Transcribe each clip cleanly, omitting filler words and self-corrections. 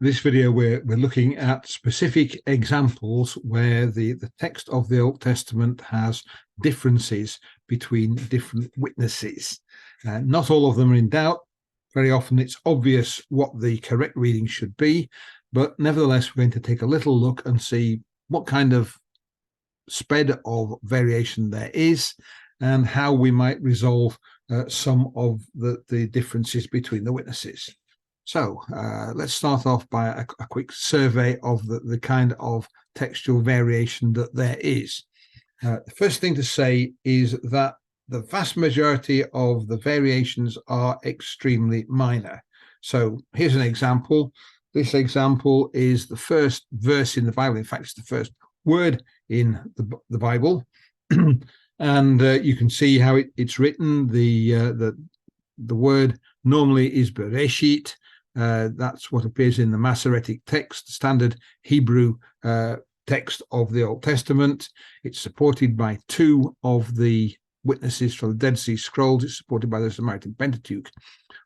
This video, we're looking at specific examples where the text of the Old Testament has differences between different witnesses. Not all of them are in doubt. Very often it's obvious what the correct reading should be, but nevertheless, we're going to take a little look and see what kind of spread of variation there is and how we might resolve some of the differences between the witnesses. So let's start off by a quick survey of the kind of textual variation that there is. The first thing to say is that the vast majority of the variations are extremely minor. So here's an example. This example is the first verse in the Bible. In fact, it's the first word in the Bible. And you can see how it's written. The word normally is Bereshit. That's what appears in the Masoretic text, the standard Hebrew text of the Old Testament. It's supported by two of the witnesses from the Dead Sea Scrolls. It's supported by the Samaritan Pentateuch.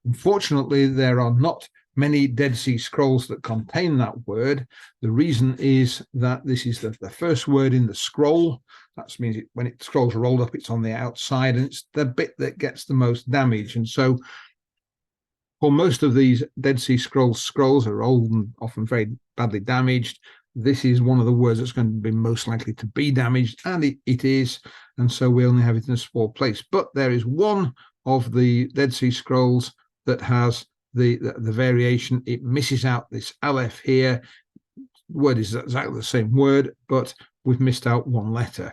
Unfortunately, there are not many Dead Sea Scrolls that contain that word. The reason is that this is the first word in the scroll. That means when the scroll's rolled up, it's on the outside, and it's the bit that gets the most damage. And so for most of these Dead Sea Scrolls are old and often very badly damaged. This is one of the words that's going to be most likely to be damaged, and it is, and so we only have it in a small place. But there is one of the Dead Sea Scrolls that has the variation. It misses out this aleph here. The word is exactly the same word, but we've missed out one letter.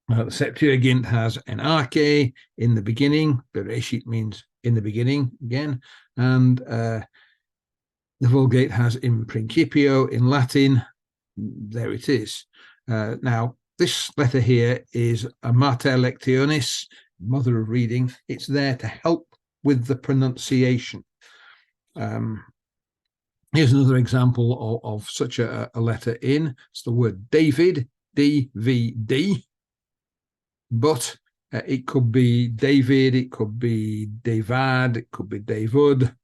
The Septuagint has enarche in the beginning. Bereshit means in the beginning again, and the Vulgate has in principio in Latin. There it is. Now, this letter here is a mater lectionis, mother of reading. It's there to help with the pronunciation. Here's another example of such a letter in. It's the word David, D-V-D, but it could be David, it could be Davad, it could be Davud,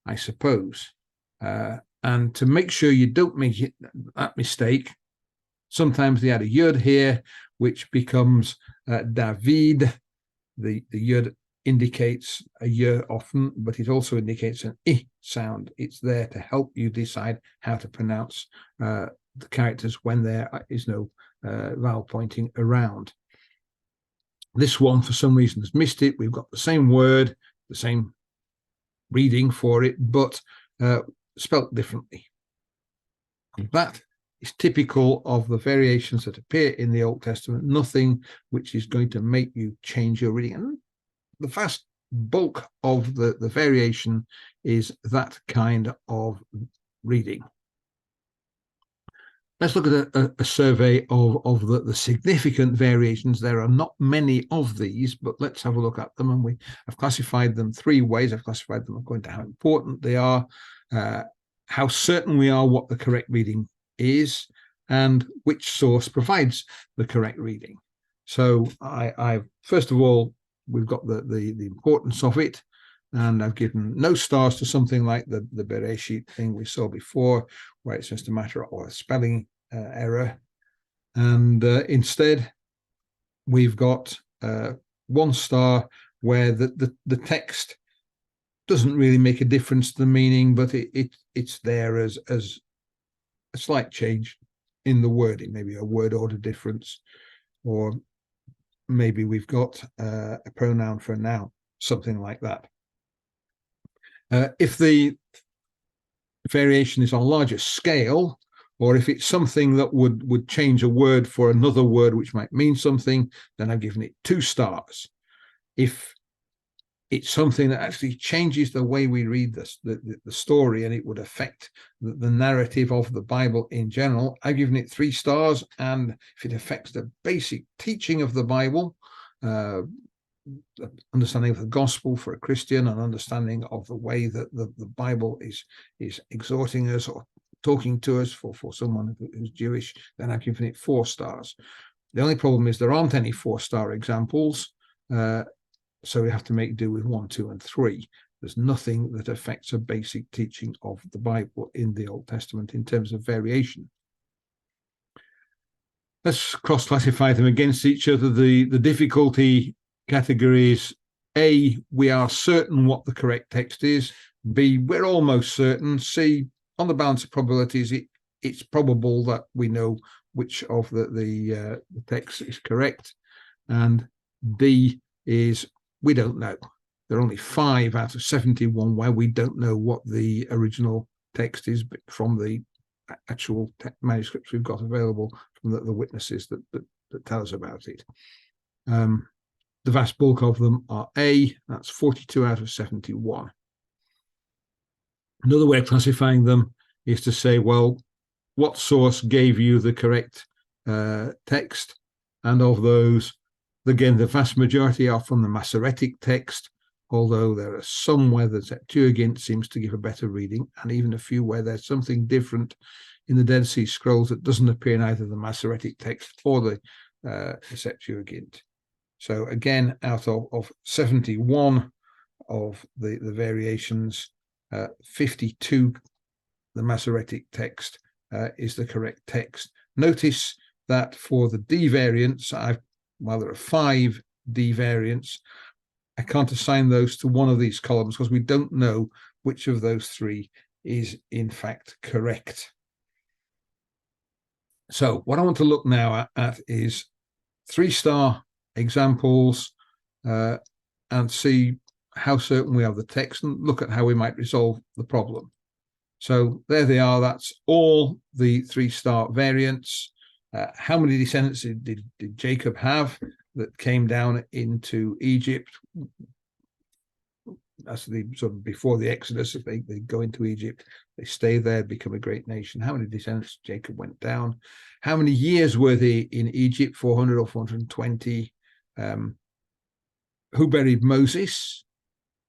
I suppose. And to make sure you don't make that mistake, sometimes they add a yud here, which becomes David. The yud indicates a yud often, but it also indicates an I sound. It's there to help you decide how to pronounce the characters when there is no vowel pointing around. This one, for some reason, has missed it. We've got the same word, the same reading for it, but spelt differently. That is typical of the variations that appear in the Old Testament, nothing which is going to make you change your reading. And the vast bulk of the variation is that kind of reading. Let's look at a survey of the significant variations. There are not many of these, but let's have a look at them. And I've classified them three ways. I've classified them according to how important they are, how certain we are what the correct reading is, and which source provides the correct reading. So I first of all, we've got the importance of it, and I've given no stars to something like the Bereshit thing we saw before, where it's just a matter of a spelling error. And instead, we've got 1 star where the text doesn't really make a difference to the meaning, but it's there as a slight change in the wording, maybe a word order difference, or maybe we've got a pronoun for a noun, something like that. If the variation is on a larger scale, or if it's something that would change a word for another word which might mean something, then I've given it 2 stars. If it's something that actually changes the way we read the story, and it would affect the narrative of the Bible in general, I've given it 3 stars. And if it affects the basic teaching of the Bible, understanding of the gospel for a Christian, and understanding of the way that the Bible is exhorting us or talking to us for someone who's Jewish, then I've given it 4 stars. The only problem is there aren't any 4-star examples, so we have to make do with 1, 2, and 3. There's nothing that affects a basic teaching of the Bible in the Old Testament in terms of variation. Let's cross-classify them against each other. The difficulty categories: A, we are certain what the correct text is. B, we're almost certain. C, on the balance of probabilities, it's probable that we know which of the text is correct. And D is we don't know. There are only 5 out of 71 where we don't know what the original text is from the actual manuscripts we've got available from the witnesses that tell us about it. The vast bulk of them are A. That's 42 out of 71. Another way of classifying them is to say, well, what source gave you the correct text? And of those, again, the vast majority are from the Masoretic text, although there are some where the Septuagint seems to give a better reading, and even a few where there's something different in the Dead Sea Scrolls that doesn't appear in either the Masoretic text or the Septuagint. So again, out of 71 of the variations, 52, the Masoretic text is the correct text. Notice that for the D variants, well, there are 5 D variants. I can't assign those to one of these columns because we don't know which of those 3 is in fact correct. So what I want to look now at is 3-star examples and see how certain we are of the text and look at how we might resolve the problem. So there they are. That's all the 3-star variants. How many descendants did Jacob have that came down into Egypt? That's the sort of before the Exodus. If they go into Egypt, they stay there, become a great nation. How many descendants Jacob went down? How many years were they in Egypt? 400 or 420? Who buried Moses?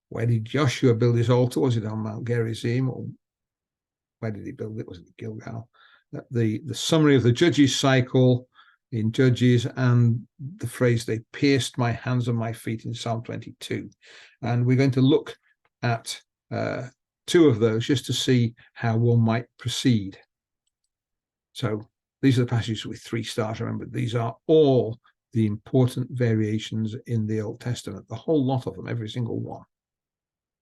Where did Joshua build his altar? Was it on Mount Gerizim, or where did he build it? Was it Gilgal? The summary of the Judges cycle in Judges, and the phrase, they pierced my hands and my feet, in Psalm 22. And we're going to look at 2 of those just to see how one might proceed. So these are the passages with 3 stars. Remember, these are all the important variations in the Old Testament, the whole lot of them, every single one.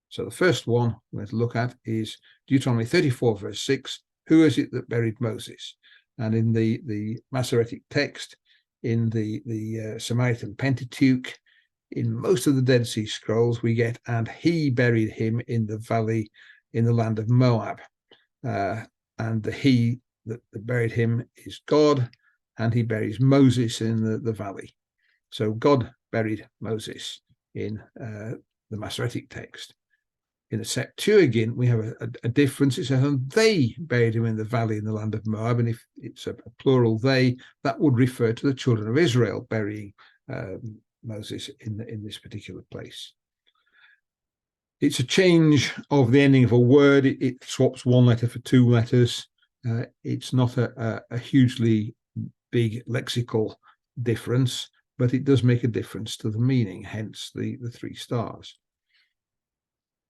So the first one we're going to look at is Deuteronomy 34, verse 6. Who is it that buried Moses? And in the Masoretic text, in the Samaritan Pentateuch, in most of the Dead Sea Scrolls, we get, and he buried him in the valley in the land of Moab. And the he that buried him is God, and he buries Moses in the valley. So God buried Moses in the Masoretic text. In the Septuagint, we have a difference. It says, and they buried him in the valley in the land of Moab. And if it's a plural they, that would refer to the children of Israel burying Moses in this particular place. It's a change of the ending of a word. It swaps 1 letter for 2 letters. It's not a hugely big lexical difference, but it does make a difference to the meaning, hence the 3 stars.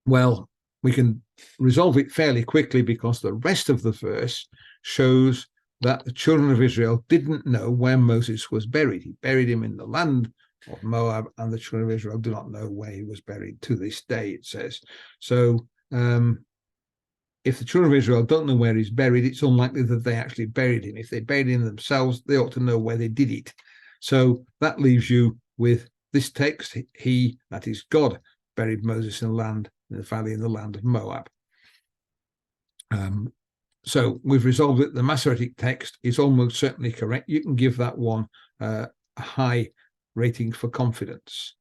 Well, we can resolve it fairly quickly because the rest of the verse shows that the children of Israel didn't know where Moses was buried. He buried him in the land of Moab, and the children of Israel do not know where he was buried to this day, it says. So if the children of Israel don't know where he's buried, it's unlikely that they actually buried him. If they buried him themselves, they ought to know where they did it. So that leaves you with this text. He, that is God, buried Moses in the valley in the land of Moab. So we've resolved it. The Masoretic text is almost certainly correct. You can give that one a high rating for confidence.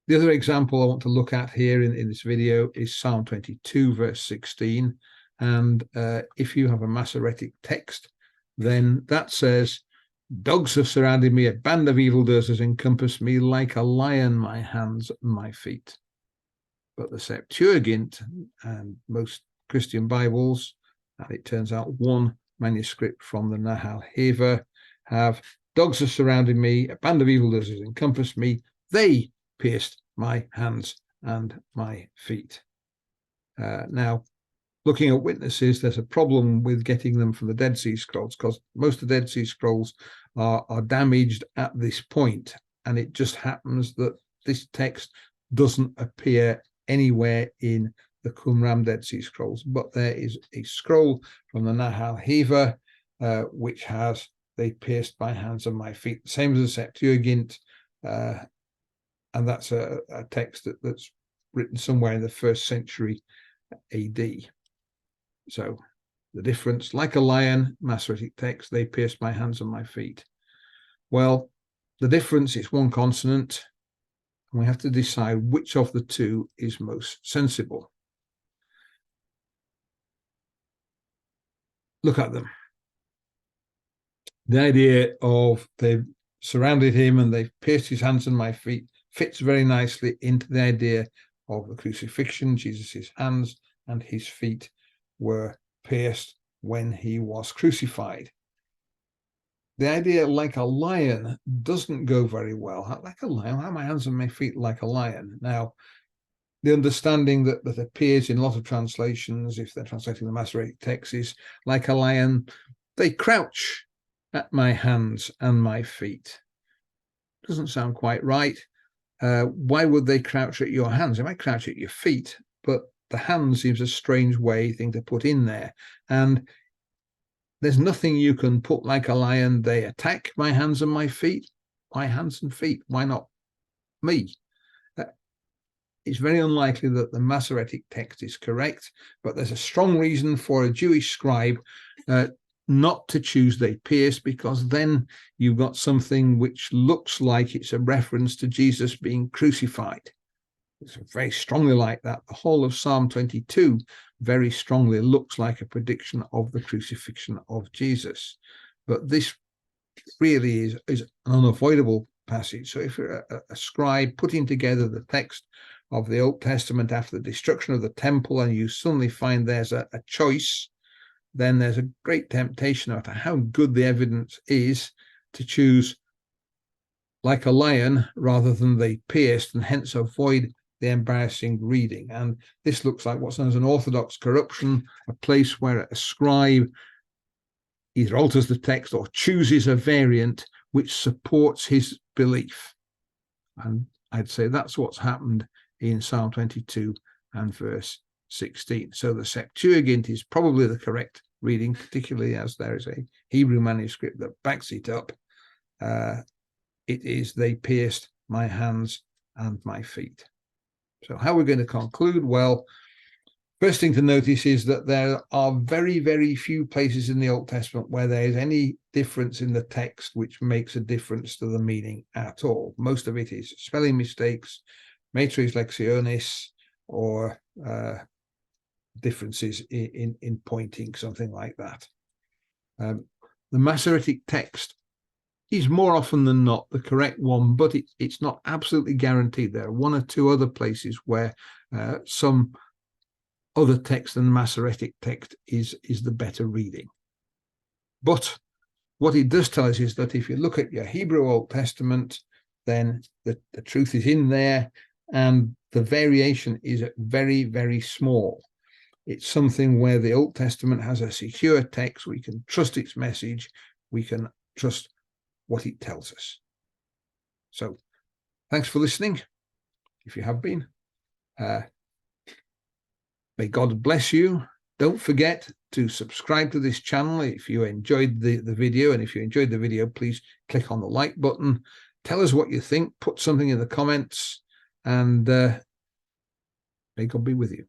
The other example I want to look at here in this video is Psalm 22, verse 16. And if you have a Masoretic text, then that says, dogs have surrounded me, a band of evildoers has encompassed me, like a lion, my hands and my feet. But the Septuagint and most Christian Bibles, and it turns out one manuscript from the Nahal Hever, have dogs have surrounded me, a band of evildoers has encompassed me, they pierced my hands and my feet. Now, looking at witnesses, there's a problem with getting them from the Dead Sea Scrolls, because most of the Dead Sea Scrolls are damaged at this point, and it just happens that this text doesn't appear anywhere in the Qumran Dead Sea Scrolls, but there is a scroll from the Nahal Hiva which has "they pierced my hands and my feet," the same as the Septuagint, and that's a text that's written somewhere in the 1st century AD. So the difference, like a lion, Masoretic text, "they pierced my hands and my feet." Well, the difference is one consonant, and we have to decide which of the two is most sensible. Look at them. The idea of they've surrounded him and they've pierced his hands and my feet fits very nicely into the idea of the crucifixion. Jesus' hands and his feet were pierced when he was crucified. The idea "like a lion" doesn't go very well. Like a lion, how are my hands and my feet like a lion? Now, the understanding that appears in a lot of translations, if they're translating the Masoretic text, is "like a lion, they crouch at my hands and my feet." Doesn't sound quite right. Why would they crouch at your hands? They might crouch at your feet, but the hand seems a strange thing to put in there. And there's nothing you can put "like a lion, they attack my hands and my feet." Why hands and feet? Why not me? It's very unlikely that the Masoretic text is correct, but there's a strong reason for a Jewish scribe not to choose "they pierced," because then you've got something which looks like it's a reference to Jesus being crucified. It's very strongly like that. The whole of Psalm 22 very strongly looks like a prediction of the crucifixion of Jesus. But this really is an unavoidable passage. So if you're a scribe putting together the text of the Old Testament after the destruction of the temple, and you suddenly find there's a choice, then there's a great temptation, no matter how good the evidence is, to choose "like a lion" rather than "they pierced," and hence avoid the embarrassing reading. And this looks like what's known as an orthodox corruption, a place where a scribe either alters the text or chooses a variant which supports his belief. And I'd say that's what's happened in Psalm 22 and verse 16. So the Septuagint is probably the correct reading, particularly as there is a Hebrew manuscript that backs it up. It is "they pierced my hands and my feet." So how we're going to conclude? Well, first thing to notice is that there are very, very few places in the Old Testament where there is any difference in the text which makes a difference to the meaning at all. Most of it is spelling mistakes, matres lectionis, or differences in pointing, something like that. The Masoretic text is more often than not the correct one, but it's not absolutely guaranteed. There are one or two other places where some other text than the Masoretic text is the better reading. But what it does tell us is that if you look at your Hebrew Old Testament, then the truth is in there, and the variation is very, very small. It's something where the Old Testament has a secure text. We can trust its message. We can trust what it tells us. So thanks for listening, if you have been. May God bless you. Don't forget to subscribe to this channel if you enjoyed the video. And if you enjoyed the video, please click on the like button. Tell us what you think. Put something in the comments. And may God be with you.